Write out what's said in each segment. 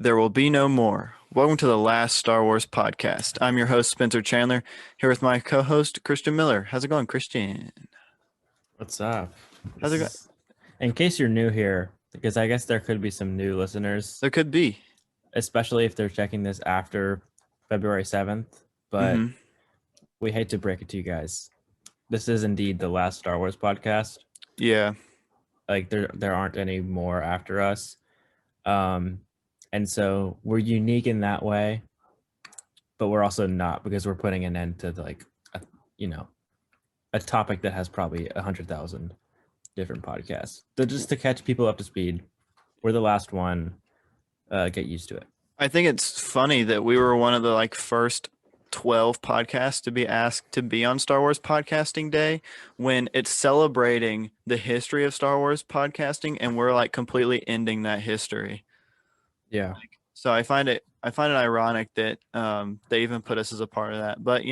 There will be no more. Welcome to the Last Star Wars podcast. I'm your host, Spencer Chandler, here with my co-host, Christian Miller. How's it going, Christian? What's up? How's This it going? is in case you're new here, because I guess there could be some new listeners, There could be. especially if they're checking this after February 7th. But Mm-hmm. we hate to break it to you guys. This is indeed the last Star Wars podcast. Yeah. Like there aren't any more after us. Um, and so we're unique in that way, but we're also not because we're putting an end to a, you know, a topic that has probably 100,000 different podcasts. So just to catch people up to speed, we're the last one. Get used to it. I think it's funny that we were one of the first 12 podcasts to be asked to be on Star Wars Podcasting Day when it's celebrating the history of Star Wars podcasting and we're completely ending that history. Yeah. So I find it ironic that they even put us as a part of that. But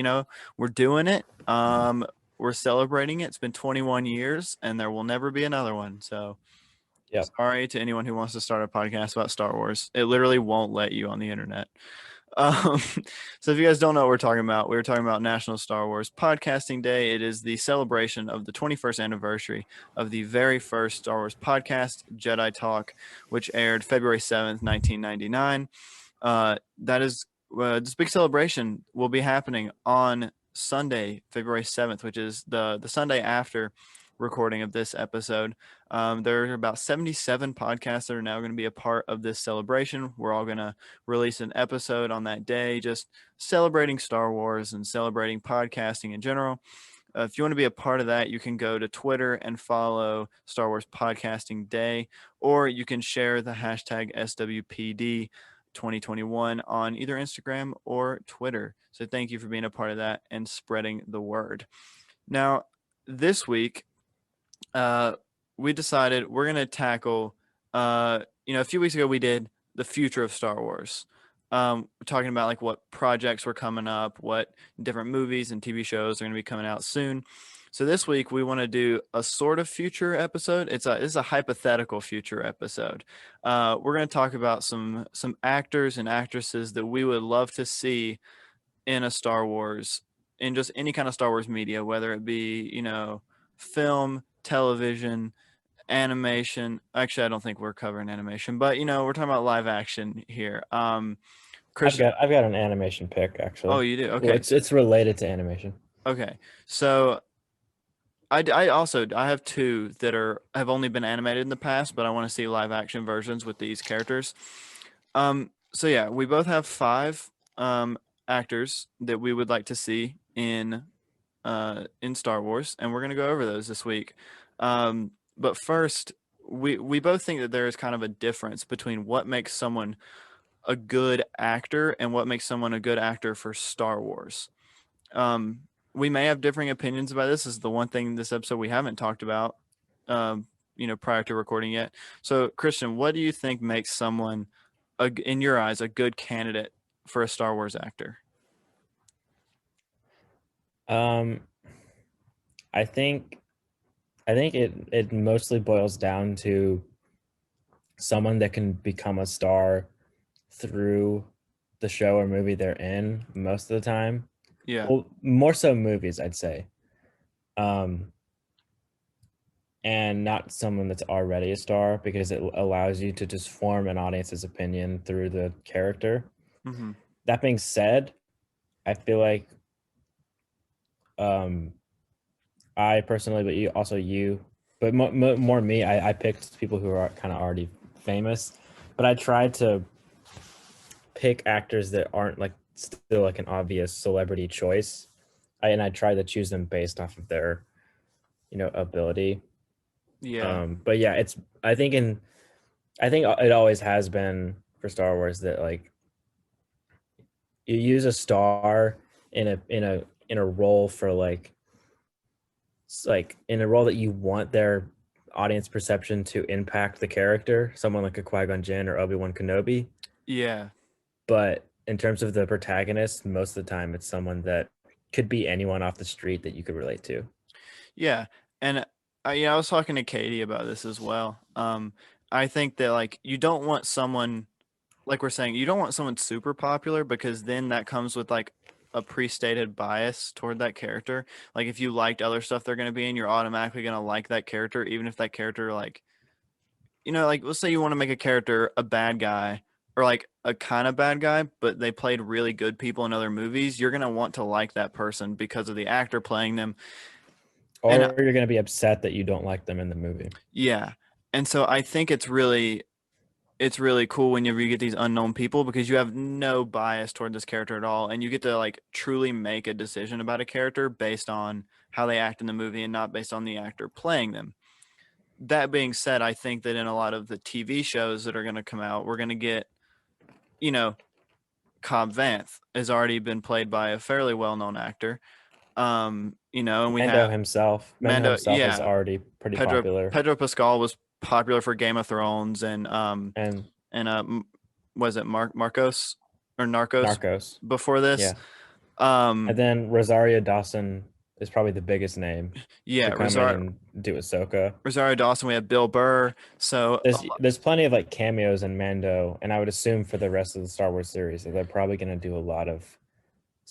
we're doing it. We're celebrating it. It's been 21 years, and there will never be another one. So Yep. sorry to anyone who wants to start a podcast about Star Wars. It literally won't let you on the internet. So if you guys don't know what we were talking about National Star Wars Podcasting Day. It is the celebration of the 21st anniversary of the very first Star Wars podcast, Jedi Talk, which aired February 7th, 1999. That is this big celebration will be happening on Sunday, February 7th, which is the Sunday after recording of this episode. There are about 77 podcasts that are now going to be a part of this celebration. We're all going to release an episode on that day, just celebrating Star Wars and celebrating podcasting in general. If you want to be a part of that, you can go to Twitter and follow Star Wars Podcasting Day, or you can share the hashtag SWPD 2021 on either Instagram or Twitter. So thank you for being a part of that and spreading the word. Now, this week, we decided we're going to tackle, a few weeks ago we did the future of Star Wars. Talking about what projects were coming up, what different movies and TV shows are going to be coming out soon. So this week we want to do a sort of future episode. It's a hypothetical future episode. We're going to talk about some actors and actresses that we would love to see in a Star Wars, in just any kind of Star Wars media, whether it be film, television, animation. Actually, I don't think we're covering animation, but we're talking about live action here. I've Christian. got an animation pick Oh, actually. you do? Well, Okay. it's related to animation. Okay. So I have two that have only been animated in the past, but I want to see live action versions with these characters. So yeah, we both have five actors that we would like to see in Star Wars, and we're gonna go over those this week. But first, we both think that there is kind of a difference between what makes someone a good actor and what makes someone a good actor for Star Wars. We may have differing opinions about this. This is the one thing in this episode we haven't talked about, prior to recording yet. So, Christian, what do you think makes someone, in your eyes, a good candidate for a Star Wars actor? Um, I think it mostly boils down to someone that can become a star through the show or movie they're in most of the time. Yeah. Well, more so movies, I'd say. Um, and not someone that's already a star because it allows you to just form an audience's opinion through the character. Mm-hmm. That being said, I feel like um, I personally, but but more me, I picked people who are kind of already famous, but I tried to pick actors that aren't still an obvious celebrity choice. I tried to choose them based off of their, ability. Yeah. But yeah, I think it always has been for Star Wars that you use a star in a role for in a role that you want their audience perception to impact the character, someone like a Qui-Gon Jinn or Obi-Wan Kenobi. Yeah. But in terms of the protagonist, most of the time it's someone that could be anyone off the street that you could relate to. Yeah. And I was talking to Katie about this as well. I think that you don't want someone like we're saying, you don't want someone super popular because then that comes with like a pre-stated bias toward that character. Like if you liked other stuff they're going to be in, you're automatically going to like that character, even if that character like, like let's say you want to make a character a bad guy or like a kind of bad guy, but they played really good people in other movies, you're going to want to like that person because of the actor playing them. And Or you're going to be upset that you don't like them in the movie. yeah. And so I think it's really cool whenever you get these unknown people because you have no bias toward this character at all, and you get to like truly make a decision about a character based on how they act in the movie and not based on the actor playing them. That being said, I think that in a lot of the TV shows that are going to come out, we're going to get, you know, Cobb Vanth has already been played by a fairly well-known actor. And we Mando have himself. Mando Mando, himself is yeah, already pretty Pedro popular. Pedro Pascal was popular for Game of Thrones And and was it Marcos or Narcos Narcos. before this? Yeah. Um, And then Rosario Dawson is probably the biggest name yeah, to come in and do Ahsoka. Rosario Dawson. We have Bill Burr. So There's plenty of like cameos in Mando, and I would assume for the rest of the Star Wars series that they're probably going to do a lot of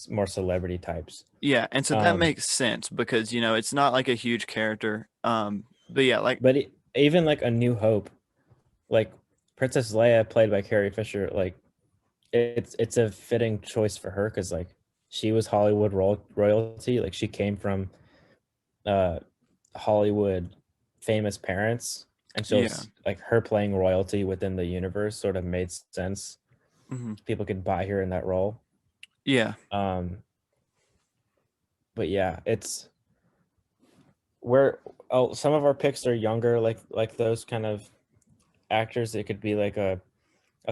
more celebrity types. yeah, and so that Um, makes sense because it's not like a huge character. But yeah, like but even like A New Hope, like Princess Leia, played by Carrie Fisher, like it's a fitting choice for her because like she was Hollywood royalty, like she came from uh Hollywood famous parents, and so yeah, it's like her playing royalty within the universe sort of made sense. hmm People could buy her in that role. yeah, um but yeah, it's where some of our picks are younger, like those kind of actors. It could be like a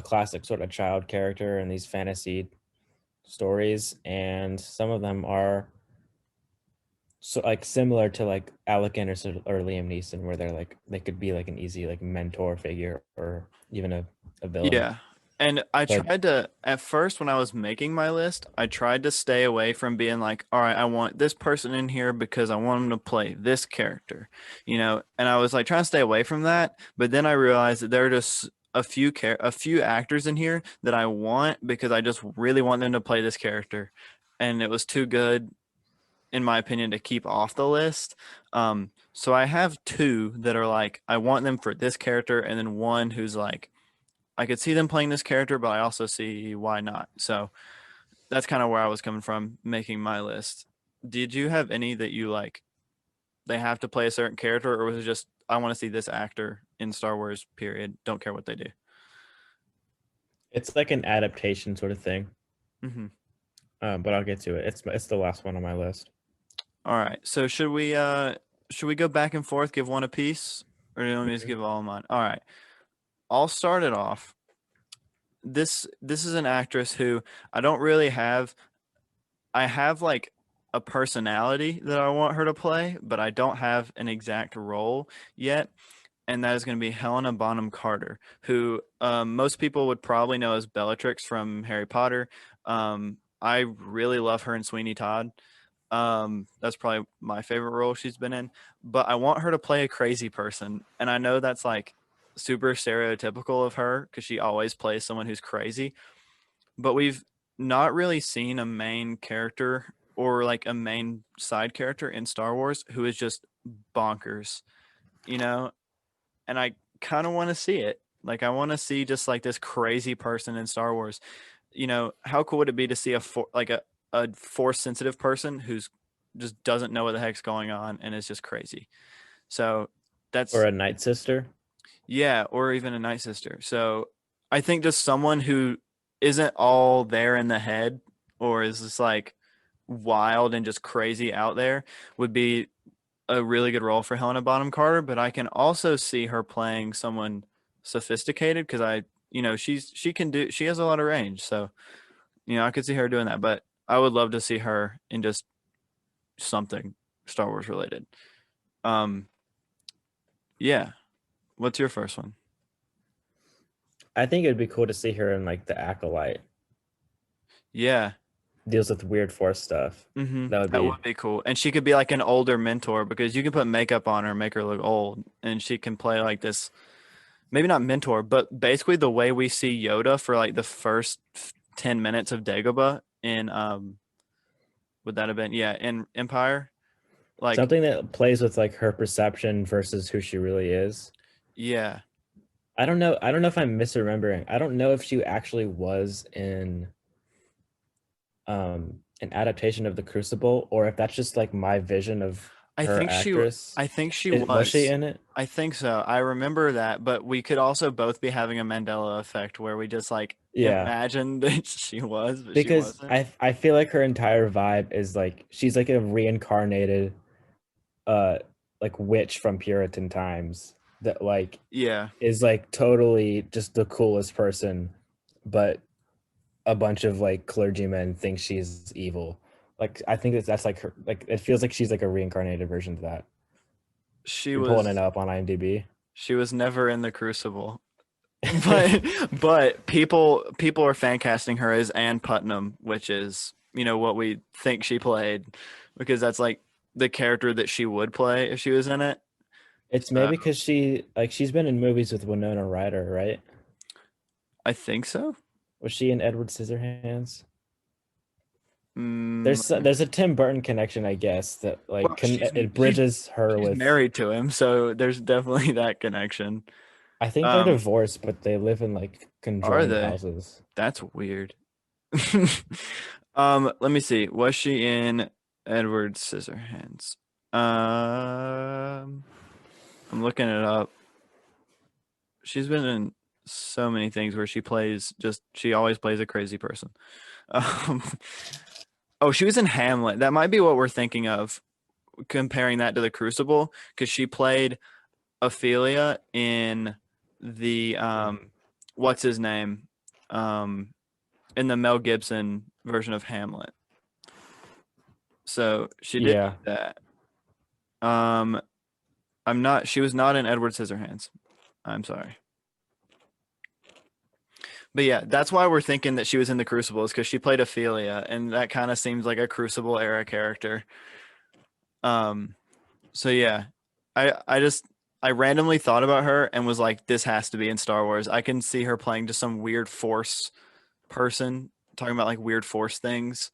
classic sort of child character in these fantasy stories, and some of them are so like similar to like Alec Anderson or Liam Neeson, where they could be like an easy like mentor figure or even a villain. yeah. And I But tried to, at first, when I was making my list, I tried to stay away from being like, all right, I want this person in here because I want them to play this character. And I was like trying to stay away from that. But then I realized that there are just a few actors in here that I want because I just really want them to play this character. And it was too good, in my opinion, to keep off the list. So I have two that are like, I want them for this character, and then one who's like, I could see them playing this character, but I also see why not. So that's kind of where I was coming from making my list. Did you have any that you like? They have to play a certain character, or was it just I want to see this actor in Star Wars? Period. Don't care what they do. it's like an adaptation sort of thing. hmm But I'll get to it. It's the last one on my list. All right. So should we go back and forth, give one a piece, or do you want me to just Mhm. give all of mine? All right. I'll start it off. This is an actress who I don't really have. I have like a personality that I want her to play, but I don't have an exact role yet. And that is going to be Helena Bonham Carter, who most people would probably know as Bellatrix from Harry Potter. I really love her in Sweeney Todd. That's probably my favorite role she's been in. But I want her to play a crazy person, and I know that's like super stereotypical of her because she always plays someone who's crazy. But we've not really seen a main character or like a main side character in Star Wars who is just bonkers, you know? And I kind of want to see it. Like I want to see just like this crazy person in Star Wars. How cool would it be to see a force sensitive person who's just doesn't know what the heck's going on and is just crazy. So Or that's a Night Sister. yeah, or even a night sister. So I think just someone who isn't all there in the head or is just like wild and just crazy out there would be a really good role for Helena Bonham Carter. But I can also see her playing someone sophisticated because she has a lot of range. So, I could see her doing that. But I would love to see her in just something Star Wars related. Um, yeah. What's your first one? I think it'd be cool to see her in like the Acolyte. Yeah. Deals with weird force stuff. That would That be would be cool. And she could be like an older mentor because you can put makeup on her, make her look old, and she can play like this. maybe not mentor, but basically the way we see Yoda for like the first 10 minutes of Dagobah in would that have been, yeah, in Empire? Like, Something that plays with like her perception versus who she really is. yeah. I don't know. I don't know if I'm misremembering. I don't know if she actually was in an adaptation of The Crucible, or if that's just like my vision of I her think she actress. I think she Was she was. in it? I think so. I remember that, but we could also both be having a Mandela effect where we just like Yeah, imagined that she was, but she because wasn't. I feel like her entire vibe is like she's like a reincarnated uh like witch from Puritan times that like Yeah. is like totally just the coolest person, but a bunch of like clergymen think she's evil. Like I think that's like her, like it feels like she's like a reincarnated version of that. She You're pulling it was up on IMDb. she was never in the Crucible. But people are fan casting her as Ann Putnam, which is, what we think she played because that's like the character that she would play if she was in it. It's So, maybe because she's been in movies with Winona Ryder, right? I think so. Was she in Edward Scissorhands? Mm, There's a Tim Burton connection, I guess, that well, like can it bridges her she's with. married to him, so there's definitely that connection. I think they're Um, divorced, but they live in like are conjoined they? houses. That's weird. Let me see. Was she in Edward Scissorhands? I'm looking it up. She's been in so many things where she always plays a crazy person. Um, oh, she was in Hamlet. That might be what we're thinking of, comparing that to the Crucible, because she played Ophelia in the what's his name? Um, in the Mel Gibson version of Hamlet. So she did do Yeah, that. Um, she was not in Edward Scissorhands. I'm sorry. But yeah, that's why we're thinking that she was in the Crucible is because she played Ophelia, and that kind of seems like a Crucible era character. Um, so yeah, I randomly thought about her and was like, this has to be in Star Wars. I can see her playing just some weird Force person, talking about like weird Force things,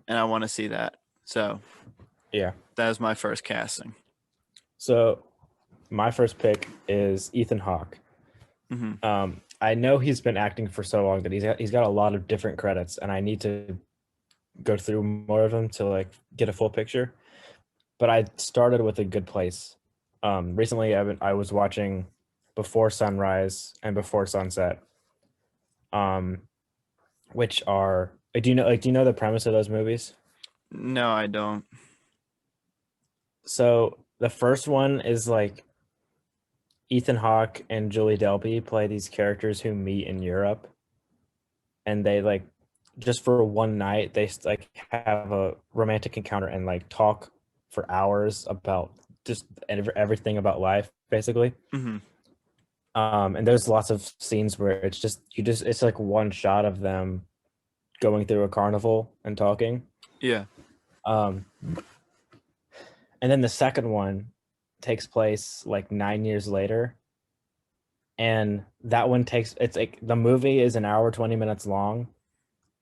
and I want to see that. So yeah. that was my first casting. So my first pick is Ethan Hawke. Hmm. I know he's been acting for so long that he's got a lot of different credits, and I need to go through more of them to like get a full picture. But I started with A Good Place. Recently, I was watching Before Sunrise and Before Sunset, um, which are do you know the premise of those movies? No, I don't. So the first one is like Ethan Hawke and Julie Delpy play these characters who meet in Europe, and they like just for one night they like have a romantic encounter and like talk for hours about just everything about life basically. Hmm. And there's lots of scenes where it's like one shot of them going through a carnival and talking. Yeah. um and then the second one takes place like 9 years later, and that one takes it's like the movie is an hour 20 minutes long,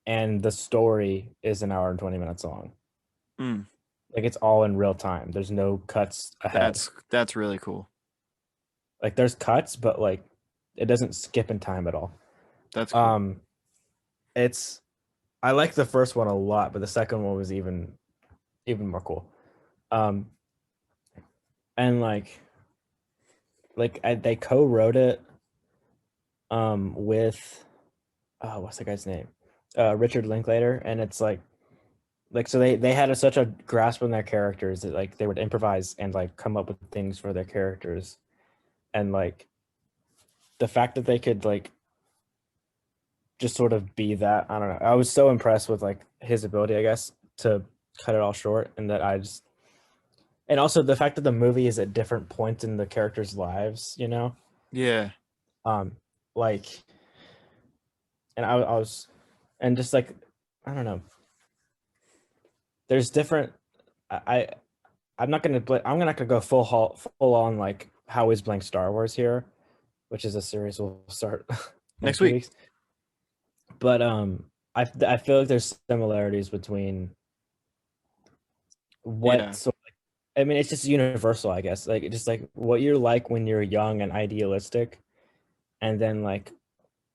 and the story is an hour and 20 minutes long. Mm. Like it's all in real time. There's no cuts ahead. That's really cool. Like there's cuts, but like it doesn't skip in time at all. That's cool. Um, it's I like the first one a lot, but the second one was even more cool. Um, and they co-wrote it with what's the guy's name? Richard Linklater, and it's like so they had such a grasp on their characters that like they would improvise and like come up with things for their characters, and like the fact that they could like just sort of be that. I don't know. I was so impressed with like his ability, I guess, to cut it all short, and that I just and also the fact that the movie is at different points in the characters' lives, you know, Yeah. um, like, and I was, and just like, I don't know. There's different. I I'm not gonna go full on like how is blank Star Wars here, which is a series we'll start in a Next few week. weeks. But I feel like there's similarities between Yeah. what sort. I mean, it's just universal, I guess. Like just like what you're like when you're young and idealistic, and then like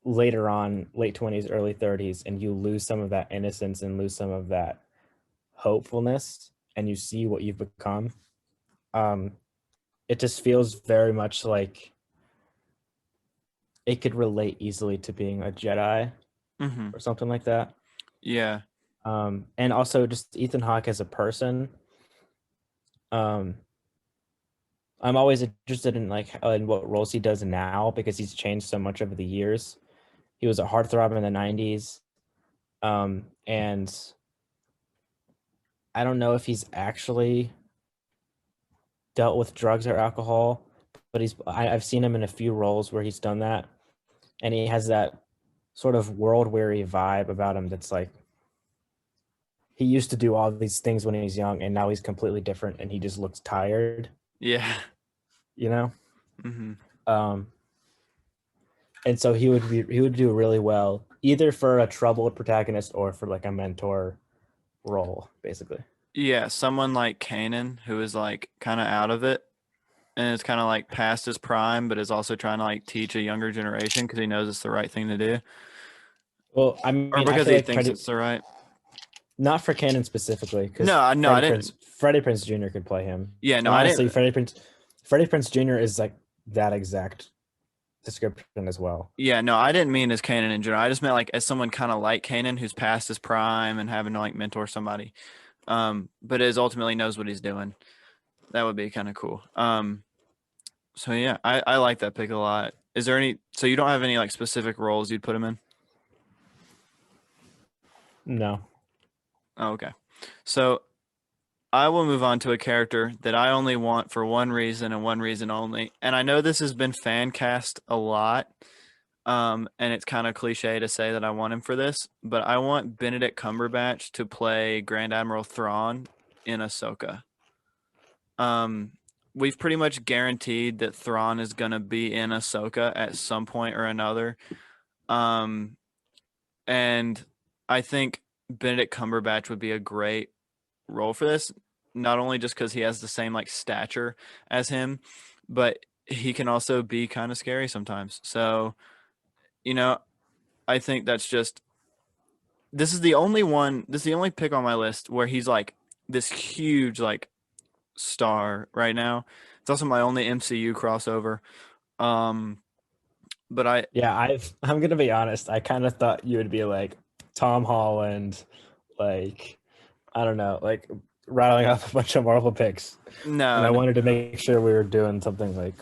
later on, late 20s, early 30s, and you lose some of that innocence and lose some of that hopefulness, and you see what you've become. Um, it just feels very much like it could relate easily to being a Jedi Mm-hmm. or something like that. Yeah. And also just Ethan Hawke as a person. Um, I'm always interested in like in what roles he does now because he's changed so much over the years. He was a heartthrob in the 90s. And I don't know if he's actually dealt with drugs or alcohol, but I've seen him in a few roles where he's done that, and he has that sort of world weary vibe about him that's like he used to do all these things when he was young, and now he's completely different, and he just looks tired, Yeah. you know. Mm-hmm. Um, and so he would do really well either for a troubled protagonist or for like a mentor role, basically. Yeah. Someone like Kanan, who is like kind of out of it and is kind of like past his prime, but is also trying to like teach a younger generation because he knows it's the right thing to do, Well, I or mean, I because feel he like thinks it's the right. Not for Canon specifically, because No, I didn't. Freddie Prince Jr. could play him. Yeah, no, And I honestly, didn't. Freddie Prince Jr. is like that exact description as well. Yeah, no, I didn't mean as Kanan in general. I just meant like as someone kind of like Kanan who's past his prime and having to like mentor somebody, but is ultimately knows what he's doing. That would be kind of cool. So yeah, I like that pick a lot. Is there any? So you don't have any like specific roles you'd put him in? No. Oh, okay. So I will move on to a character that I only want for one reason and one reason only. And I know this has been fan cast a lot. And it's kind of cliche to say that I want him for this, but I want Benedict Cumberbatch to play Grand Admiral Thrawn in Ahsoka. Um, we've pretty much guaranteed that Thrawn is gonna be in Ahsoka at some point or another. Um, and I think Benedict Cumberbatch would be a great role for this, not only just because he has the same like stature as him, but he can also be kind of scary sometimes. So, you know, I think that's just this is the only one, this is the only pick on my list where he's like this huge like star right now. It's also my only MCU crossover. Um, but I Yeah, I'm gonna be honest. I kind of thought you would be like Tom Holland, like I don't know, like rattling off a bunch of Marvel picks, and no, I no, wanted to make sure we were doing something like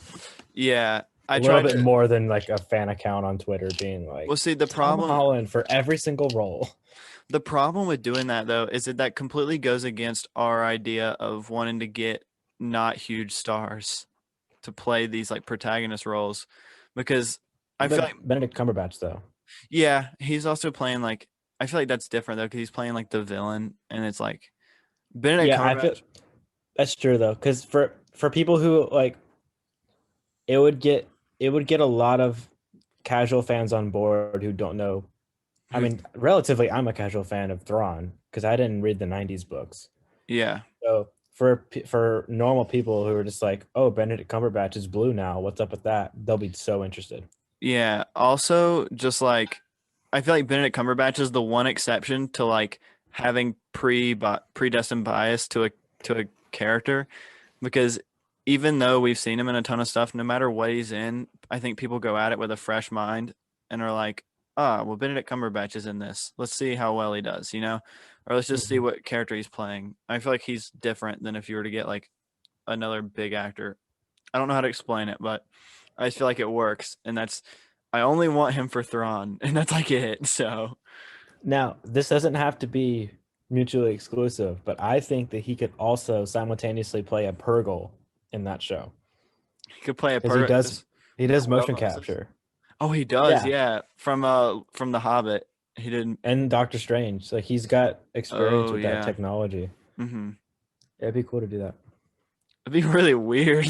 yeah, a I little tried bit to. more than like a fan account on Twitter being Well, like see, Tom Holland for every single role. the problem with doing that though is that that completely goes against our idea of wanting to get not huge stars to play these like protagonist roles, because I feel like Benedict Cumberbatch though. yeah, he's also playing like I feel like that's different though because he's playing like the villain, and it's like Benedict Yeah, I feel Cumberbatch. that's true though, because for people who like it would get it would get a lot of casual fans on board who don't know. I Who? mean, relatively, I'm a casual fan of Thrawn because I didn't read the '90s books. Yeah, So for normal people who are just like, oh, Benedict Cumberbatch is blue now, what's up with that? They'll be so interested. yeah. Also, just like I feel like Benedict Cumberbatch is the one exception to like having predestined bias to a character, because even though we've seen him in a ton of stuff, no matter what he's in, I think people go at it with a fresh mind and are like, ah, well, Benedict Cumberbatch is in this. Let's see how well he does, you know? Or let's just see Mhm. what character he's playing. I feel like he's different than if you were to get like another big actor. I don't know how to explain it, but I just feel like it works. And that's, I only want him for Thrawn, and that's like it. So Now, this doesn't have to be mutually exclusive, but I think that he could also simultaneously play a Purgle in that show he could play a because part. he For does Will motion Nemesis. capture. Oh, he does, Yeah, yeah. From The Hobbit. He didn't. and Doctor Strange. Like he's got experience Oh with that yeah. technology. Hmm. It'd be cool to do that. It'd be really weird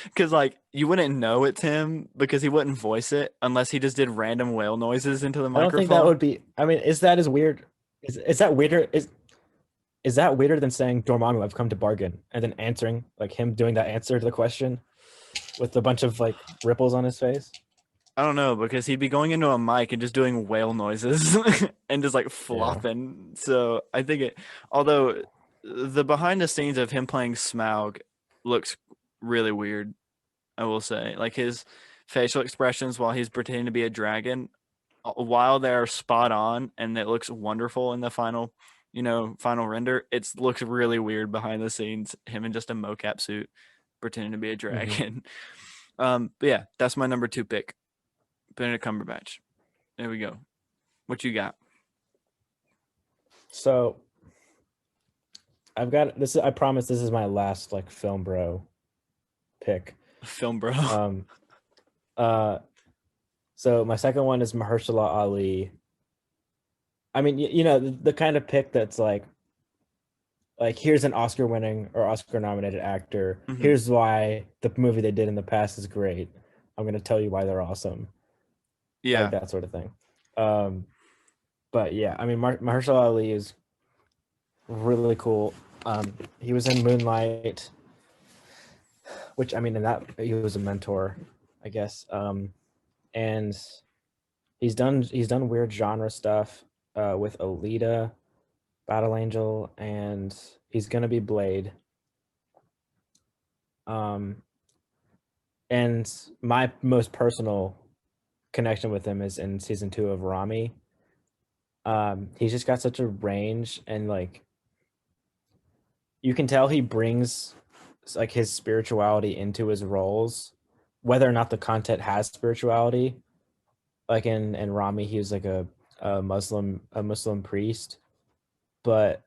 because like you wouldn't know it's him because he wouldn't voice it unless he just did random whale noises into the I don't think that microphone. would be. I mean, is that as weird? Is that weirder? Is that weirder than saying Dormammu, I've come to bargain, and then answering like him doing that answer to the question with a bunch of like ripples on his face? I don't know because he'd be going into a mic and just doing whale noises and just like Yeah. flopping. So I think it, although the behind the scenes of him playing Smaug looks really weird, I will say. Like his facial expressions while he's pretending to be a dragon, while they're spot on and it looks wonderful in the final render, it looks really weird behind the scenes. Him in just a mocap suit pretending to be a Hmm. dragon. But yeah, that's my number 2 pick. Benedict Cumberbatch. There we go. What you got? So I've got this. I promise this is my last like film bro pick. Film bro. Um. Uh. So my second one is Mahershala Ali. I mean, you know, the kind of pick that's like here's an Oscar winning or Oscar nominated actor. Hmm. Here's why the movie they did in the past is great. I'm going to tell you why they're awesome. Like Yeah. that sort of thing. Um, but yeah, I mean, Mahershala Ali is really cool. He was in Moonlight, which I mean, in that he was a mentor, I guess. And he's done weird genre stuff with Alita, Battle Angel, and he's gonna be Blade. Um, and my most personal connection with him is in season 2 of Rami. He's just got such a range, and like you can tell he brings like his spirituality into his roles, whether or not the content has spirituality. Like in Rami, he was like a Muslim priest, but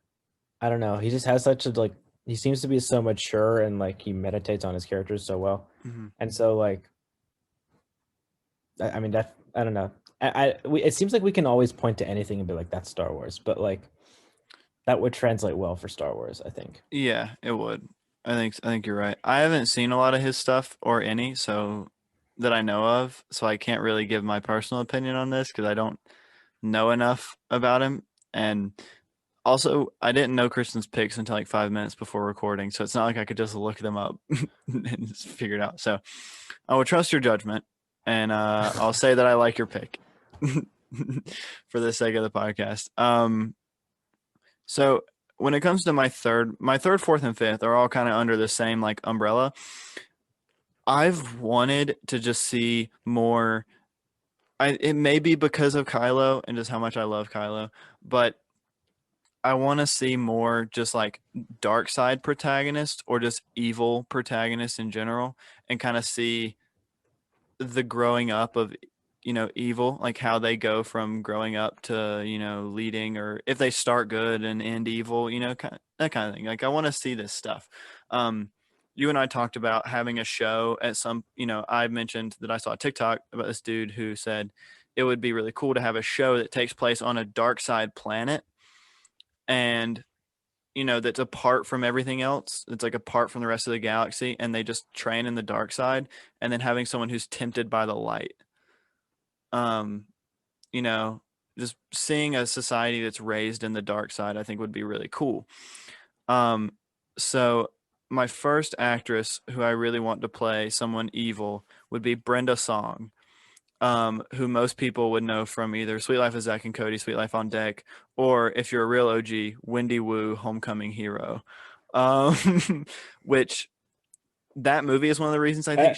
I don't know. He just has such a like. He seems to be so mature and like he meditates on his characters so well, Hmm. and so like I mean that I don't know. It seems like we can always point to anything and be like that's Star Wars, but like that would translate well for Star Wars, I think. Yeah, it would. I think you're right. I haven't seen a lot of his stuff or any, so that I know of, so I can't really give my personal opinion on this because I don't know enough about him. And also, I didn't know Kristen's picks until like 5 minutes before recording, so it's not like I could just look them up and just figure it out. So I will trust your judgment, and I'll say that I like your pick for the sake of the podcast. So when it comes to my third, fourth, and fifth are all kind of under the same like umbrella. I've wanted to just see more. It may be because of Kylo and just how much I love Kylo, but I want to see more just like dark side protagonists or just evil protagonists in general, and kind of see the growing up of evil, like how they go from growing up to leading, or if they start good and end evil, that kind of thing. Like I want to see this stuff. um you and I talked about having a show at some, I mentioned that I saw a TikTok about this dude who said it would be really cool to have a show that takes place on a dark side planet, and that's apart from everything else. It's like apart from the rest of the galaxy, and they just train in the dark side, and then having someone who's tempted by the light. Um, you know, just seeing a society that's raised in the dark side, I think would be really cool. Um, so my first actress who I really want to play someone evil would be Brenda Song, who most people would know from either Sweet Life of Zack and Cody, Sweet Life on Deck, or if you're a real OG, Wendy Wu, Homecoming Hero. Um, which that movie is one of the reasons I Uh, think.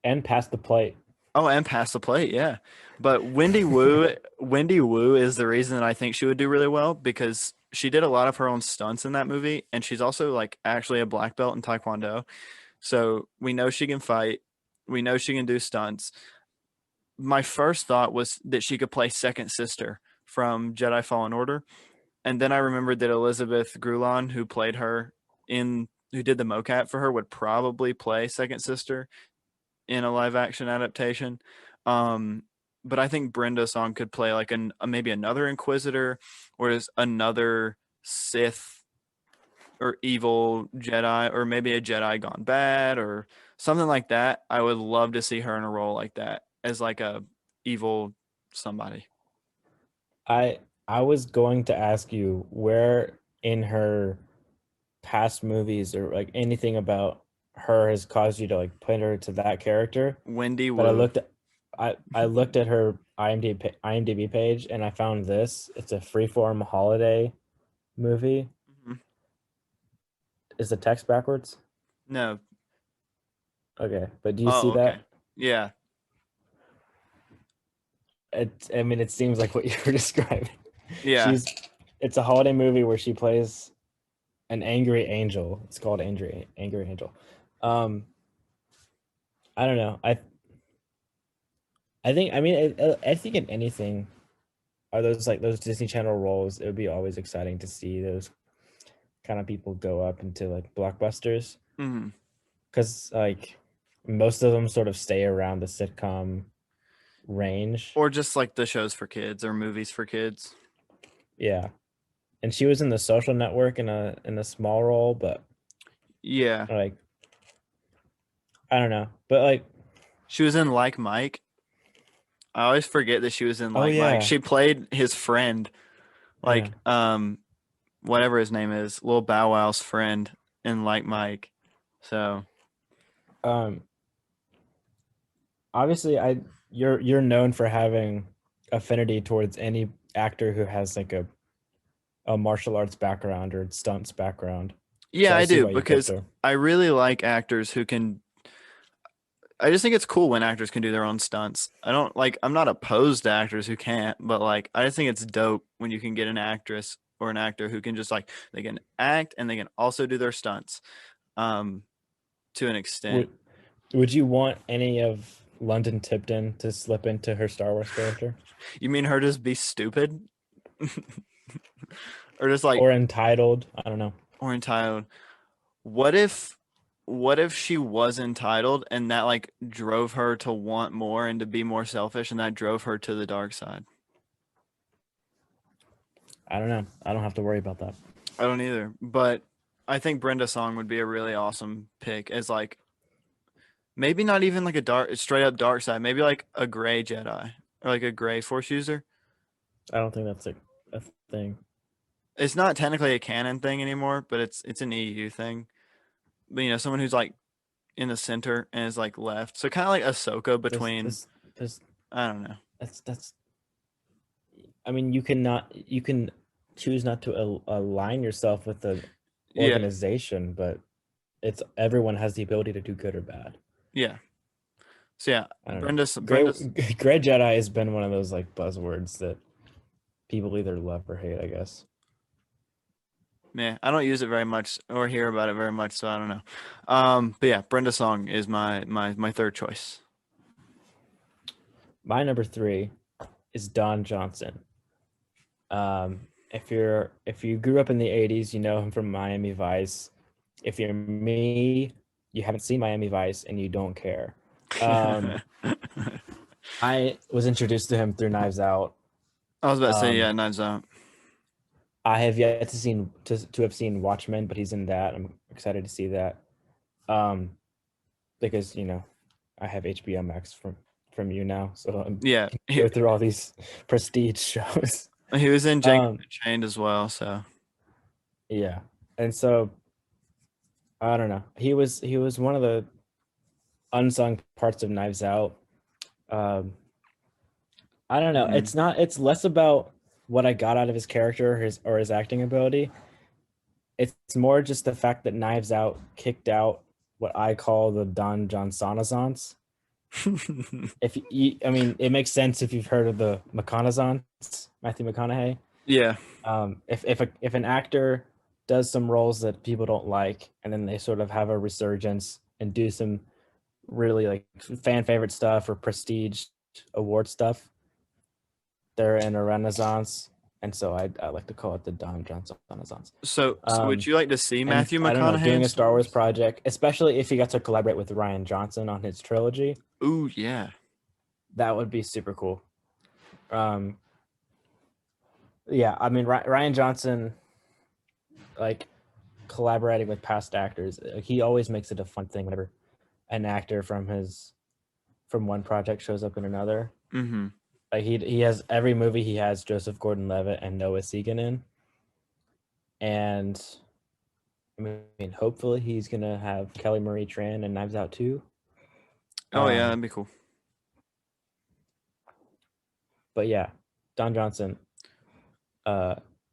and pass the plate. Oh, and Pass the Plate, yeah. But Wendy Wu is the reason that I think she would do really well because she did a lot of her own stunts in that movie, and she's also like actually a black belt in Taekwondo. So we know she can fight. We know she can do stunts. My first thought was that she could play second sister from Jedi Fallen Order, and then I remembered that Elizabeth Grulon, who did the mocap for her, would probably play second sister in a live action adaptation. Um, but I think Brenda Song could play like maybe another Inquisitor or is another Sith or evil Jedi, or maybe a Jedi gone bad or something like that. I would love to see her in a role like that as like a evil somebody. I was going to ask you where in her past movies or like anything about her has caused you to like put her to that character. Wendy But Wu. I looked at her IMDb page and I found this. It's a freeform holiday movie. Mhm. Is the text backwards? No. Okay, but do you see Oh, okay. that? Yeah. I mean, it seems like what you were describing. Yeah. She's it's a holiday movie where she plays an angry angel. It's called Angry Angel. Um, I don't know. I think I mean I think in anything are those like those Disney Channel roles. It would be always exciting to see those kind of people go up into like blockbusters Hmm. because like most of them sort of stay around the sitcom range. Or just like the shows for kids or movies for kids. Yeah, and she was in the Social Network in a small role, but Yeah. like I don't know, but like She was in Like Mike. I always forget that she was in oh Like Mike. yeah, She played his friend, yeah. like whatever his name is, Lil Bow Wow's friend in Like Mike. So Um, obviously you're known for having affinity towards any actor who has like a martial arts background or stunts background. So yeah, I I see do why you picked because her. I really like actors who can. I just think it's cool when actors can do their own stunts. I don't like. I'm not opposed to actors who can't, but like I just think it's dope when you can get an actress or an actor who can just like they can act and they can also do their stunts, um, to an extent. Would would you want any of London Tipton to slip into her Star Wars character You mean her just be stupid, or just like or entitled? I don't know. or entitled? What if what if she was entitled and that like drove her to want more and to be more selfish and that drove her to the dark side? I don't know. I don't have to worry about that. I don't either, but I think Brenda Song would be a really awesome pick as like maybe not even like a dark straight up dark side, maybe like a gray Jedi or like a gray force user. I don't think that's a thing. It's not technically a canon thing anymore, but it's an EU thing. But you know, someone who's like in the center and is like left. So kind of like Ahsoka This between this this I don't know. that's I mean you can choose not to align yourself with the Yeah, organization, but it's everyone has the ability to do good or bad. yeah. So yeah, I don't know. Brenda's Gray Jedi has been one of those like buzzwords that people either love or hate, I guess. yeah, I don't use it very much or hear about it very much, so I don't know. But yeah, Brenda Song is my third choice. My number three is Don Johnson. If you grew up in the 80s, you know him from Miami Vice. If you're me, you haven't seen Miami Vice and you don't care. Um, I was introduced to him through Knives Out. I was about to say Um, yeah, Knives Out. I have yet to have seen Watchmen, but he's in that. I'm excited to see that. Um, because you know, I have HBO Max from you now, so I'm Yeah, go through all these prestige shows. he was in Django Um, Unchained as well. So yeah, and so I don't know. He was one of the unsung parts of Knives Out. Um, I don't know. mhm. It's less about what I got out of his character, or his acting ability. It's more just the fact that Knives Out kicked out what I call the Don Johnsonazance. If you, I mean, it makes sense if you've heard of the McConaughey, Matthew McConaughey. Yeah, If an actor does some roles that people don't like, and then they sort of have a resurgence and do some really like fan favorite stuff or prestige award stuff, they're in a renaissance. And so I like to call it the Don Johnson Renaissance. so would you like to see And Matthew I don't know, McConaughey doing in a Star Star Wars Wars? project, especially if he got to collaborate with Ryan Johnson on his trilogy, Ooh, yeah. that would be super cool. Um, yeah, I mean Ryan Johnson, like collaborating with past actors. He always makes it a fun thing whenever an actor from one project shows up in another. Mm-hmm. Like he has every movie he has Joseph Gordon-Levitt and Noah Segan in, and I mean hopefully he's gonna have Kelly Marie Tran and Knives Out too. Oh yeah, that'd be cool. But yeah, Don Johnson.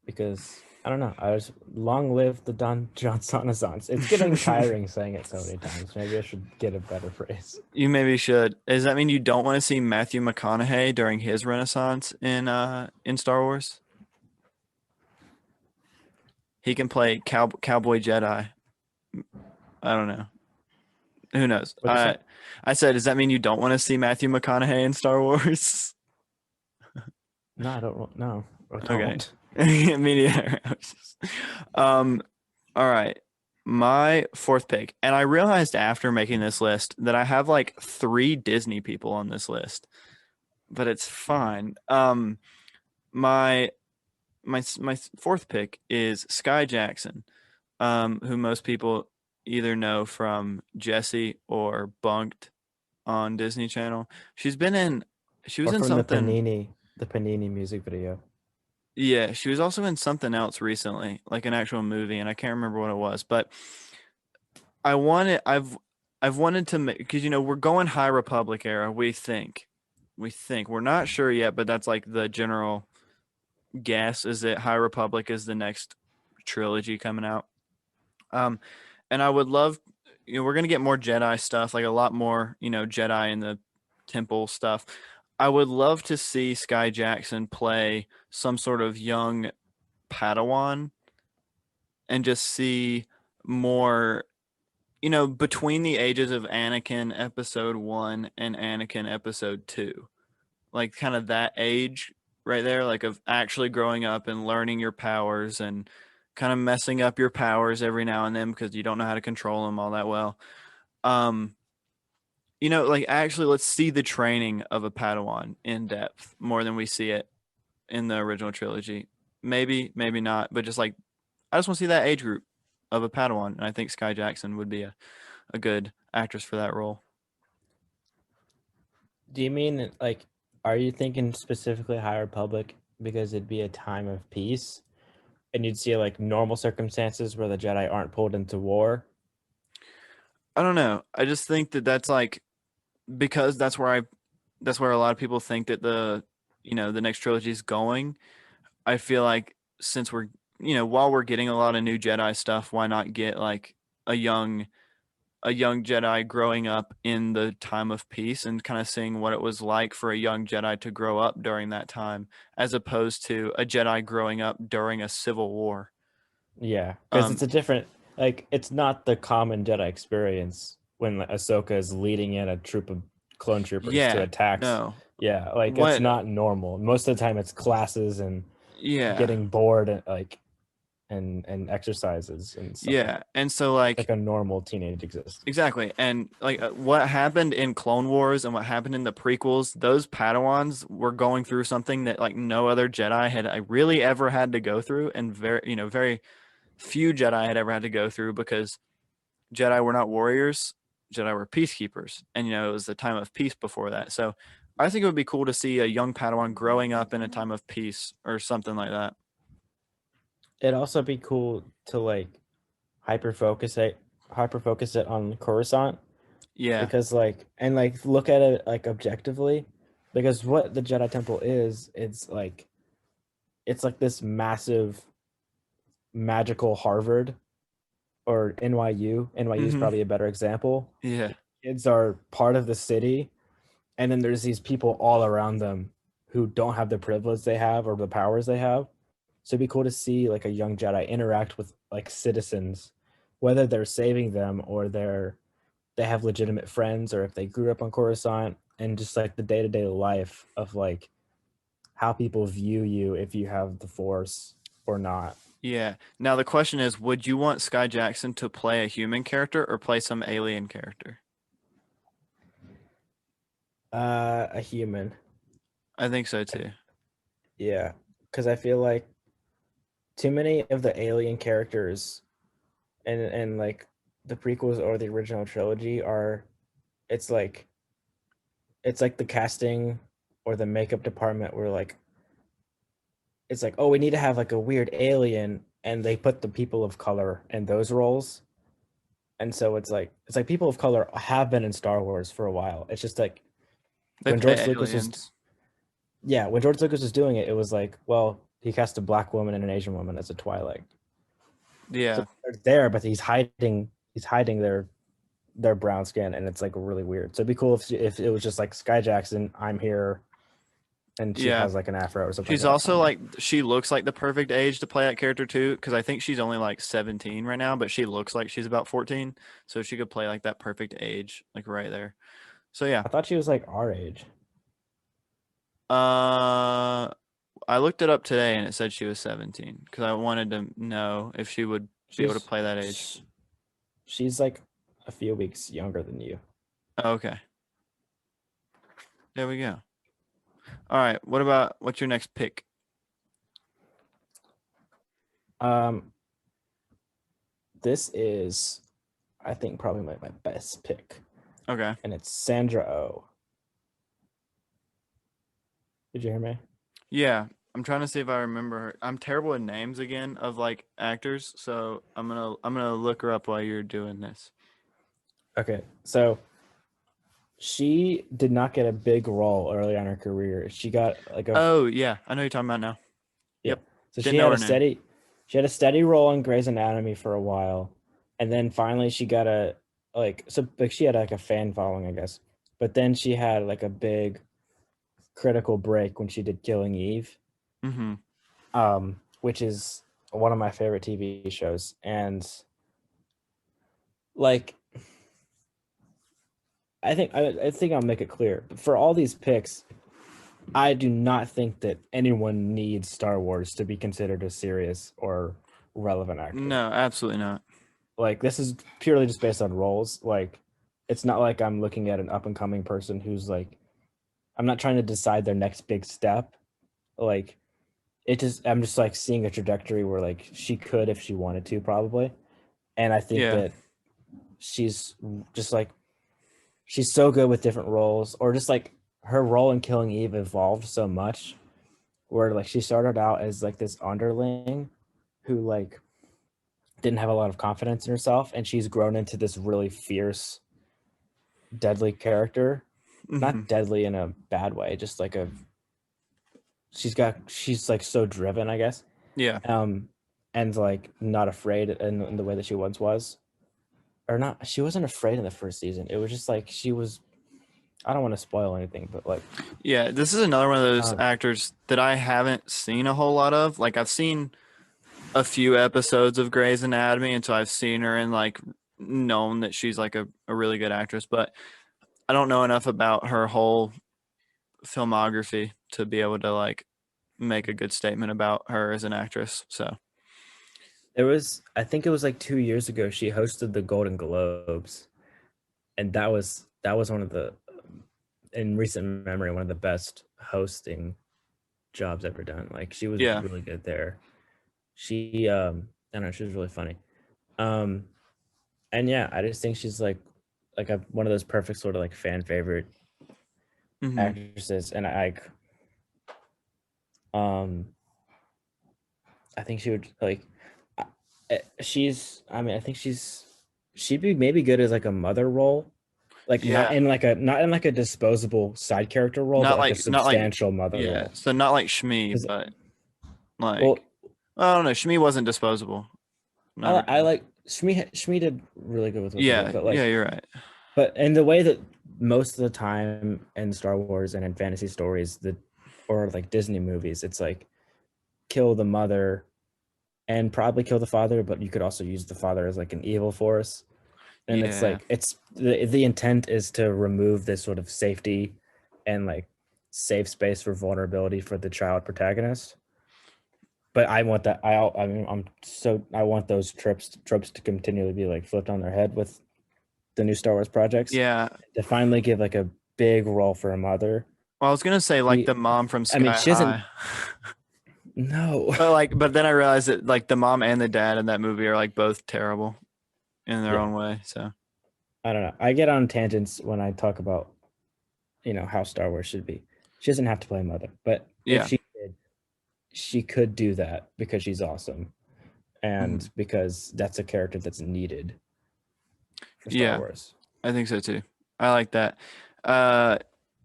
Because I don't know, I was long live the Don Johnson Renaissance. It's getting tiring saying it so many times. Maybe I should get a better phrase. You maybe should. Does that mean you don't want to see Matthew McConaughey during his renaissance in Star Wars? He can play cowboy Jedi. I don't know. Who knows? What'd you say? I said, does that mean you don't want to see Matthew McConaughey in Star Wars? No, I don't know. I Okay. don't. Me neither. All right. My fourth pick, and I realized after making this list that I have like 3 Disney people on this list, but it's fine. My my fourth pick is Sky Jackson, who most people either know from Jessie or Bunked on Disney Channel. She was Or in from something. the Panini music video. Yeah, she was also in something else recently, like an actual movie, and I can't remember what it was. But I've wanted to make, because we're going High Republic era. We think we're not sure yet, but that's like the general guess, is that High Republic is the next trilogy coming out. Um, and I would love, we're gonna get more Jedi stuff, like a lot more, Jedi in the temple stuff. I would love to see Sky Jackson play some sort of young Padawan and just see more, between the ages of Anakin episode 1 and Anakin episode 2. Like kind of that age right there, like of actually growing up and learning your powers and kind of messing up your powers every now and then because you don't know how to control them all that well. Um, like actually let's see the training of a Padawan in depth more than we see it in the original trilogy. Maybe, maybe not, but just like I just want to see that age group of a Padawan, and I think Sky Jackson would be a good actress for that role. Do you mean like, are you thinking specifically High Republic because it'd be a time of peace and you'd see like normal circumstances where the Jedi aren't pulled into war? I don't know. I just think that that's like, because that's where a lot of people think that the next trilogy is going. I feel like since we're while we're getting a lot of new Jedi stuff, why not get like a young a young Jedi growing up in the time of peace and kind of seeing what it was like for a young Jedi to grow up during that time, as opposed to a Jedi growing up during a civil war. Yeah, because Um, it's a different, like, it's not the common Jedi experience when like, Ahsoka is leading in a troop of clone troopers to yeah, attacks. no, Yeah, like it's what, not normal. Most of the time, it's classes and yeah, getting bored and like and exercises and stuff yeah, and so like like a normal teenage existence. exactly, and like what happened in Clone Wars and what happened in the prequels, those Padawans were going through something that like no other Jedi had I really ever had to go through, and very few Jedi had ever had to go through, because Jedi were not warriors, Jedi were peacekeepers, and it was a time of peace before that. So I think it would be cool to see a young Padawan growing up in a time of peace or something like that. It'd also be cool to like hyper focus it hyper focus it on Coruscant Yeah. because like and like look at it like objectively because what the Jedi Temple is, it's like this massive magical Harvard or NYU. NYU is Hmm. probably a better example. Yeah. Kids are part of the city, and then there's these people all around them who don't have the privilege they have or the powers they have. So it'd be cool to see like a young Jedi interact with like citizens, whether they're saving them or they have legitimate friends or if they grew up on Coruscant, and just like the day-to-day life of like how people view you if you have the Force or not. Yeah. Now the question is, would you want Sky Jackson to play a human character or play some alien character? A human. I think so too. Yeah, because I feel like too many of the alien characters and like the prequels or the original trilogy are, it's like the casting or the makeup department were like, it's like, oh, we need to have like a weird alien, and they put the people of color in those roles. And so it's like people of color have been in Star Wars for a while. It's just like They when play George Lucas was aliens. when George Lucas was doing it, it was like, well, he cast a black woman and an Asian woman as a Twilight. So Yeah. they're there, but he's hiding their brown skin, and it's like really weird. So it'd be cool if it was just like Sky Jackson, I'm here, and she Yeah. has like an afro or something She's like that. also Fine. like she looks like the perfect age to play that character too, because I think she's only like 17 right now, but she looks like she's about 14, so she could play like that perfect age, like right there. So yeah, I thought she was like our age. uh, I looked it up today and it said she was 17 because I wanted to know if she would be able to She's play that age. she's like a few weeks younger than you. Okay, there we go. All right, what's your next pick? Um, this is, I think, probably my best pick, Okay. and it's Sandra Oh. Did you hear me? Yeah, I'm trying to see if I remember her. I'm terrible with names again of like actors, so I'm gonna look her up while you're doing this. Okay, so she did not get a big role early on in her career. She got like a Oh yeah, I know who you're talking about now. Yeah. Yep, So didn't know her name. she had a steady role on Grey's Anatomy for a while, and then finally she got a like she had like a fan following, I guess. But then she had like a big critical break when she did Killing Eve, Mm-hmm. which is one of my favorite TV shows. And like I think I'll make it clear. For all these picks, I do not think that anyone needs Star Wars to be considered a serious or relevant actor. No, absolutely not. Like this is purely just based on roles. Like it's not like I'm looking at an up and coming person who's like, I'm not trying to decide their next big step. Like I'm just like seeing a trajectory where like she could if she wanted to probably. And I think Yeah. that she's just like, she's so good with different roles, or just like her role in Killing Eve evolved so much where like she started out as like this underling who like didn't have a lot of confidence in herself, and she's grown into this really fierce, deadly character. Mm-hmm. Not deadly in a bad way, just like she's like so driven, I guess. Yeah. um and like not afraid in the way that she once was. Or not, she wasn't afraid in the first season. It was just like she was, I don't want to spoil anything, but like Yeah, this is another one of those um actors that I haven't seen a whole lot of. Like I've seen a few episodes of Grey's Anatomy, and so I've seen her and like known that she's like a really good actress, but I don't know enough about her whole filmography to be able to like make a good statement about her as an actress. So there was, I think it was like 2 years ago, she hosted the Golden Globes, and that was one of the, in recent memory, one of the best hosting jobs ever done. Like she was yeah, really good there. She I don't know, she was really funny. um and yeah, I just think she's like one of those perfect sort of like fan favorite hmm actresses. And um I think she would like, I mean, I think she'd be maybe good as like a mother role, like yeah, not in like a disposable side character role, but like a not like substantial mother yeah. role. So not like Shmi, 'Cause, but like well, I don't know. Shmi wasn't disposable. Not I really. like Shmi did really good with what she did, Yeah, but yeah, like, you're right. but in the way that most of the time in Star Wars and in fantasy stories, or like Disney movies, it's like kill the mother and probably kill the father, but you could also use the father as like an evil force. And it's Yeah, like, it's the intent is to remove this sort of safety and like safe space for vulnerability for the child protagonist. But I want that. I mean, I want those tropes to continually be like flipped on their head with the new Star Wars projects, yeah. to finally give like a big role for a mother. Well, I was gonna say like She, the mom from I mean, Sky she doesn't. High, No. but then I realized that like the mom and the dad in that movie are like both terrible. in their Yeah. own way. So I don't know. I get on tangents when I talk about, how Star Wars should be. She doesn't have to play Mother, but if yeah. she did, she could do that because she's awesome and Mhm. because that's a character that's needed for Star Yeah, Wars. I think so too. I like that. Uh,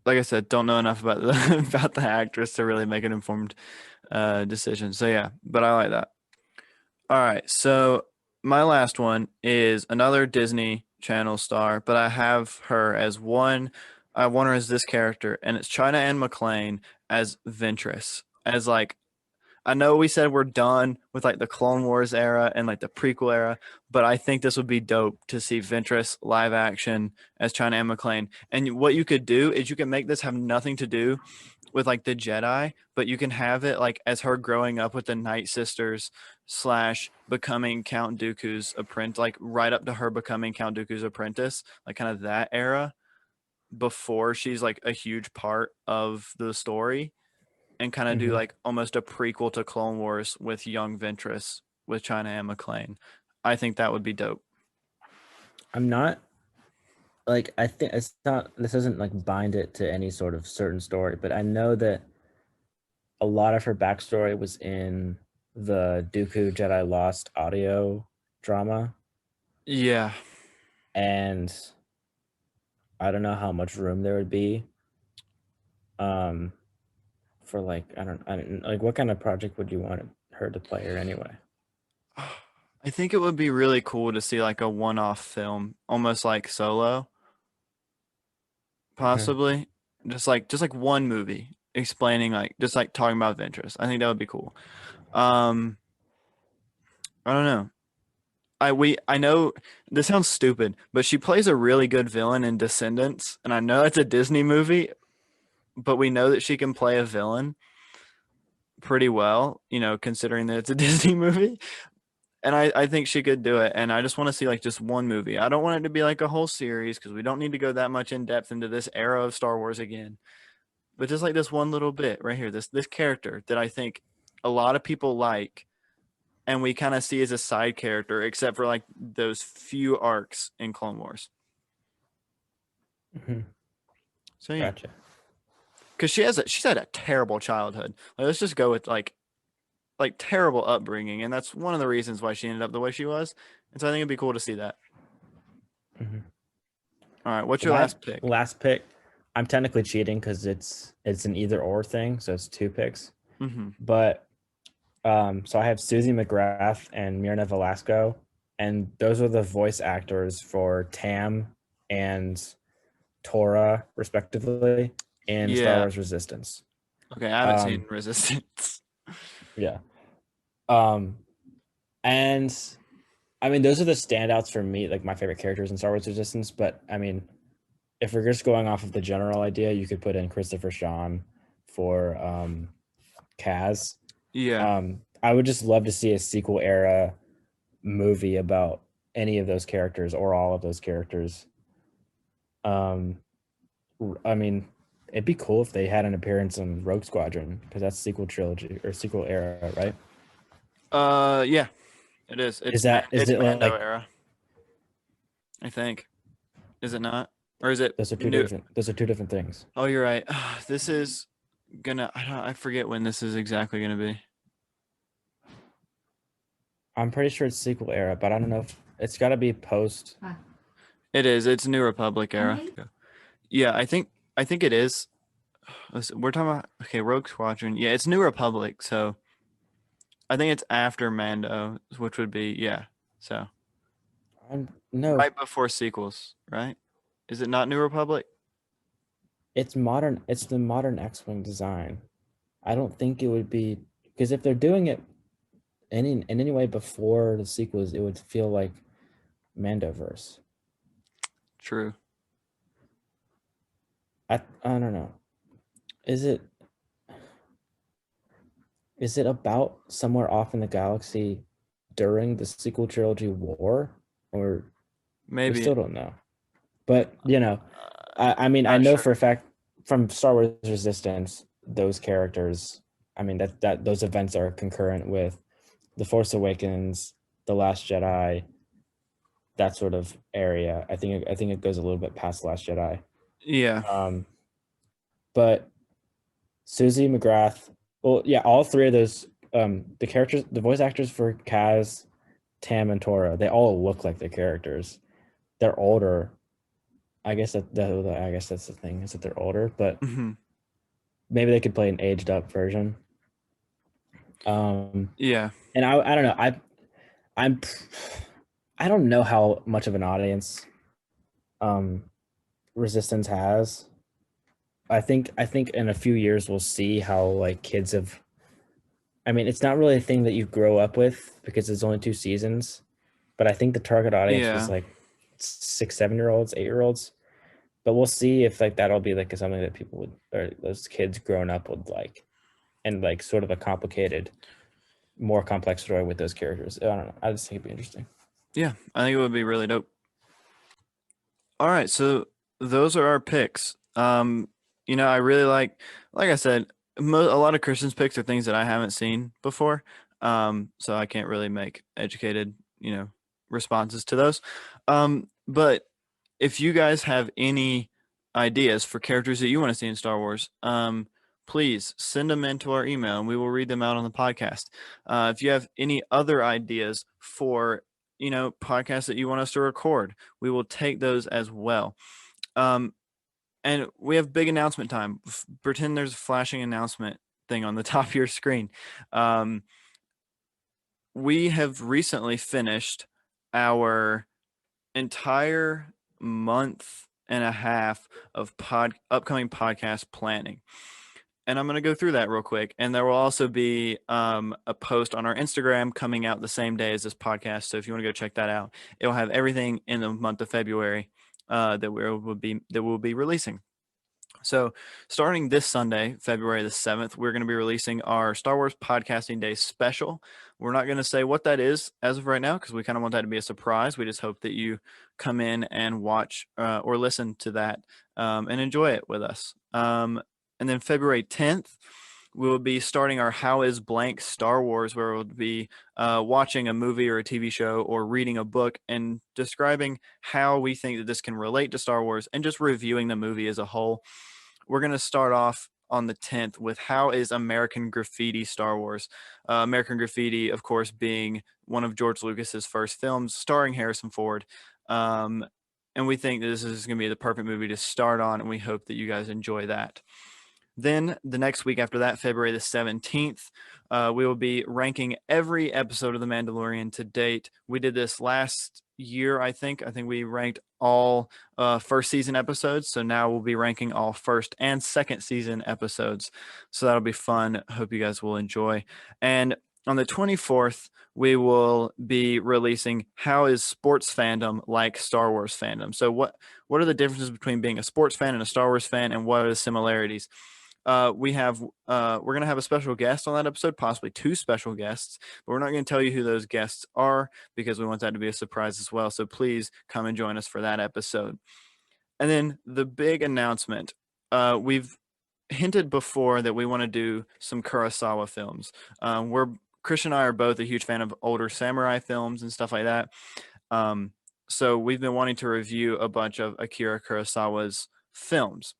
like I said, don't know enough about the about the actress to really make an informed decision. So yeah, but I like that. All right, so my last one is another Disney Channel star, but I have her as one. I want her as this character, and it's China Anne McClain as Ventress, as like I know we said we're done with like the Clone Wars era and like the prequel era, but I think this would be dope to see Ventress live action as China Anne McClain. And what you could do is you can make this have nothing to do with like the Jedi, but you can have it like as her growing up with the Night Sisters slash becoming Count Dooku's apprentice, like right up to her becoming Count Dooku's apprentice, like kind of that era before she's like a huge part of the story and kind of do Hmm. like almost a prequel to Clone Wars with young Ventress with China Anne McClain. I think that would be dope. I'm not like I think it's not. This doesn't like bind it to any sort of certain story, but I know that a lot of her backstory was in the Dooku Jedi Lost audio drama, Yeah. and I don't know how much room there would be um for like I don't like what kind of project would you want her to play her anyway? I think it would be really cool to see like a one-off film, almost like Solo, Mhm. possibly. Just like one movie explaining like just like talking about Ventress. I think that would be cool. Um, I don't know. I know this sounds stupid, but she plays a really good villain in Descendants, and I know it's a Disney movie, but we know that she can play a villain pretty well, considering that it's a Disney movie. And I think she could do it. And I just want to see like just one movie. I don't want it to be like a whole series because we don't need to go that much in depth into this era of Star Wars again. But just like this one little bit right here, this character that I think a lot of people like and we kind of see as a side character, except for like those few arcs in Clone Wars. Mhm. So yeah, Gotcha. because she's had a terrible childhood. Like, let's just go with like terrible upbringing, and that's one of the reasons why she ended up the way she was. And so I think it'd be cool to see that. Mhm. All right, what's So your my last pick? last pick, I'm technically cheating because it's an either or thing, so it's two picks. Mm-hmm. But so I have Susie McGrath and Mirna Velasco, and those are the voice actors for Tam and Tora, respectively, in Star Yeah. Wars Resistance. Okay, I haven't Um, seen Resistance. yeah. Um, and I mean, those are the standouts for me, like my favorite characters in Star Wars Resistance. But I mean, if we're just going off of the general idea, you could put in Christopher Sean for Kaz. Yeah, I would just love to see a sequel era movie about any of those characters or all of those characters. Um, I mean, it'd be cool if they had an appearance in Rogue Squadron because that's sequel trilogy or sequel era, right? yeah, it is. Is that is It's it Mando like era, I think. Is it not? Or is it those are new? two different things? Oh, you're right. This is I forget when this is exactly gonna be. I'm pretty sure it's sequel era, but I don't know if it's got to be post. It is. It's New Republic era. Yeah, I think it is. We're talking about okay, Rogue Squadron. Yeah, it's New Republic, so I think it's after Mando, which would be yeah. So No, right before sequels, right? Is it not New Republic? it's modern. It's the modern X-wing design. I don't think it would be because if they're doing it in any way before the sequels, it would feel like Mandoverse. True. I don't know. Is it is it about somewhere off in the galaxy during the sequel trilogy war, or we Maybe. still don't know? But I mean, I Not know sure. for a fact from Star Wars Resistance, those characters. I mean that those events are concurrent with the Force Awakens, the Last Jedi, that sort of area. I think it goes a little bit past Last Jedi. Yeah. But Susie McGrath, well, yeah, all three of those, the characters, the voice actors for Kaz, Tam, and Tora, they all look like their characters. They're older. I guess I guess that's the thing, is that they're older, but Hmm. maybe they could play an aged up version. Yeah. And I don't know. I'm I don't know how much of an audience um Resistance has. I think in a few years we'll see how like kids have. I mean, it's not really a thing that you grow up with because it's only 2 seasons, but I think the target audience was Yeah. like 6, 7 year olds, 8 year olds. But we'll see if like that'll be like something that people would, or those kids growing up would like, and like sort of a complicated, more complex story with those characters. I don't know. I just think it'd be interesting. Yeah. I think it would be really dope. All right, so those are our picks. I really like I said, a lot of Christians picks are things that I haven't seen before. So I can't really make educated, responses to those. But if you guys have any ideas for characters that you want to see in Star Wars, please send them into our email and we will read them out on the podcast. If you have any other ideas for, podcasts that you want us to record, we will take those as well. Um, and we have big announcement time. Pretend there's a flashing announcement thing on the top of your screen. Um, we have recently finished our entire month and a half of upcoming podcast planning. And I'm going to go through that real quick. And there will also be a post on our Instagram coming out the same day as this podcast. So if you want to go check that out, it will have everything in the month of February that we'll be releasing. So, starting this Sunday, February the 7th, we're going to be releasing our Star Wars Podcasting Day special. We're not going to say what that is as of right now because we kind of want that to be a surprise. We just hope that you come in and watch or listen to that and enjoy it with us. And then February 10th, we will be starting our How is Blank Star Wars, where we'll be watching a movie or a TV show or reading a book and describing how we think that this can relate to Star Wars and just reviewing the movie as a whole. We're going to start off on the 10th with How is American Graffiti Star Wars? American Graffiti, of course, being one of George Lucas's first films starring Harrison Ford. And we think that this is going to be the perfect movie to start on, and we hope that you guys enjoy that. Then the next week after that, February the 17th, we will be ranking every episode of The Mandalorian to date. We did this last year, I think. I think we ranked all first season episodes. So now we'll be ranking all first and second season episodes. So that'll be fun. Hope you guys will enjoy. And on the 24th, we will be releasing How is Sports Fandom Like Star Wars Fandom? So what are the differences between being a sports fan and a Star Wars fan, and what are the similarities? We're gonna have a special guest on that episode, possibly two special guests, but we're not gonna tell you who those guests are because we want that to be a surprise as well. So please come and join us for that episode. And then the big announcement: we've hinted before that we want to do some Kurosawa films. We're Christian and I are both a huge fan of older samurai films and stuff like that. Um, so we've been wanting to review a bunch of Akira Kurosawa's films.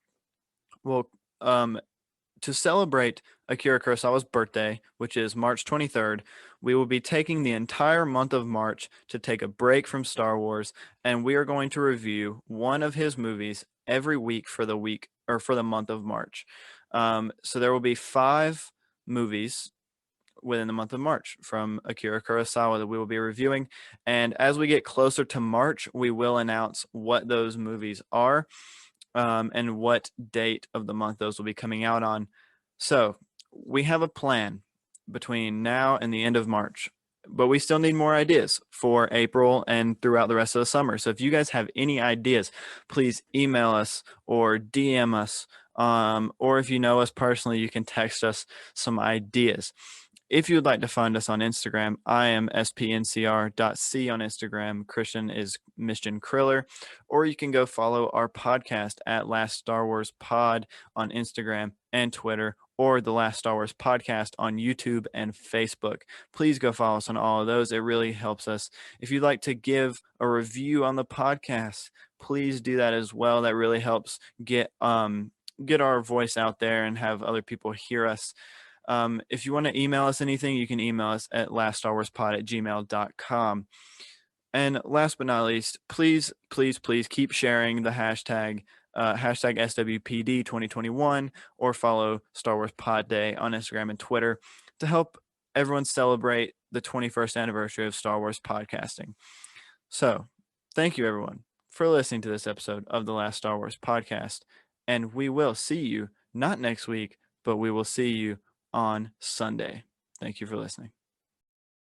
Well, to celebrate Akira Kurosawa's birthday, which is March 23rd, we will be taking the entire month of March to take a break from Star Wars, and we are going to review one of his movies every week for the week or for the month of March. So there will be 5 movies within the month of March from Akira Kurosawa that we will be reviewing. And as we get closer to March, we will announce what those movies are and what date of the month those will be coming out on. So we have a plan between now and the end of March, but we still need more ideas for April and throughout the rest of the summer. So if you guys have any ideas, please email us or DM us. Or if you know us personally, you can text us some ideas. If you'd like to find us on Instagram, I am spncr.c on Instagram. Christian is Mission Kriller. Or you can go follow our podcast at laststarwarspod on Instagram and Twitter, or the Last Star Wars podcast on YouTube and Facebook. Please go follow us on all of those. It really helps us. If you'd like to give a review on the podcast, please do that as well. That really helps get our voice out there and have other people hear us. If you want to email us anything, you can email us at laststarwarspod@gmail.com. And last but not least, please keep sharing the hashtag SWPD 2021, or follow Star Wars Pod Day on Instagram and Twitter to help everyone celebrate the 21st anniversary of Star Wars podcasting. So thank you everyone for listening to this episode of the Last Star Wars podcast. And we will see you not next week, but we will see you on Sunday. Thank you for listening.